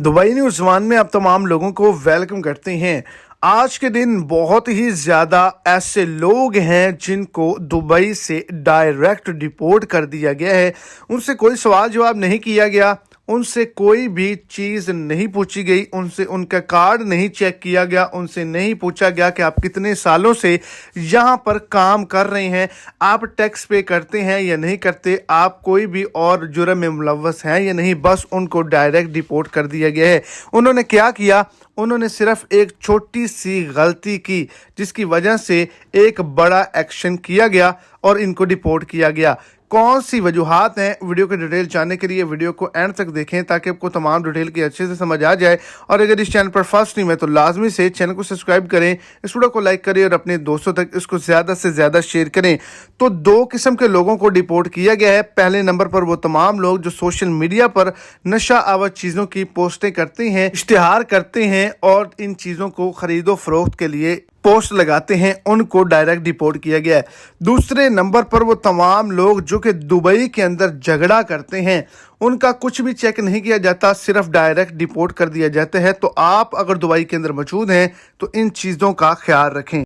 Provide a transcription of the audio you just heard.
Dubai news one में आप तमाम लोगों को वेलकम करते हैं। आज के दिन बहुत ही ज़्यादा ऐसे लोग हैं जिनको दुबई से डायरेक्ट डिपोर्ट कर दिया गया है। उनसे कोई सवाल जवाब नहीं किया गया, उनसे कोई भी चीज़ नहीं पूछी गई, उनसे उनका कार्ड नहीं चेक किया गया, उनसे नहीं पूछा गया कि आप कितने सालों से यहाँ पर काम कर रहे हैं, आप टैक्स पे करते हैं या नहीं करते, आप कोई भी और जुर्म में मुलव्वस हैं या नहीं। बस उनको डायरेक्ट डिपोर्ट कर दिया गया है। उन्होंने क्या किया? उन्होंने सिर्फ एक छोटी सी गलती की जिसकी वजह से एक बड़ा एक्शन किया गया और इनको डिपोर्ट किया गया। कौन सी वजूहात हैं, वीडियो की डिटेल जानने के लिए वीडियो को एंड तक देखें ताकि आपको तमाम डिटेल की अच्छे से समझ आ जाए। और अगर इस चैनल पर फर्स्ट टाइम है तो लाजमी से चैनल को सब्सक्राइब करें, इस वीडियो को लाइक करें और अपने दोस्तों तक इसको ज़्यादा से ज़्यादा शेयर करें। तो दो किस्म के लोगों को डिपोर्ट किया गया है। पहले नंबर पर वो तमाम लोग जो सोशल मीडिया पर नशा आवर चीज़ों की पोस्टें करते हैं, इश्तिहार करते हैं और इन चीज़ों को खरीदो फरोख्त के लिए पोस्ट लगाते हैं, उनको डायरेक्ट डिपोर्ट किया गया है। दूसरे नंबर पर वो तमाम लोग जो कि दुबई के अंदर झगड़ा करते हैं, उनका कुछ भी चेक नहीं किया जाता, सिर्फ डायरेक्ट डिपोर्ट कर दिया जाता है। तो आप अगर दुबई के अंदर मौजूद हैं तो इन चीज़ों का ख्याल रखें।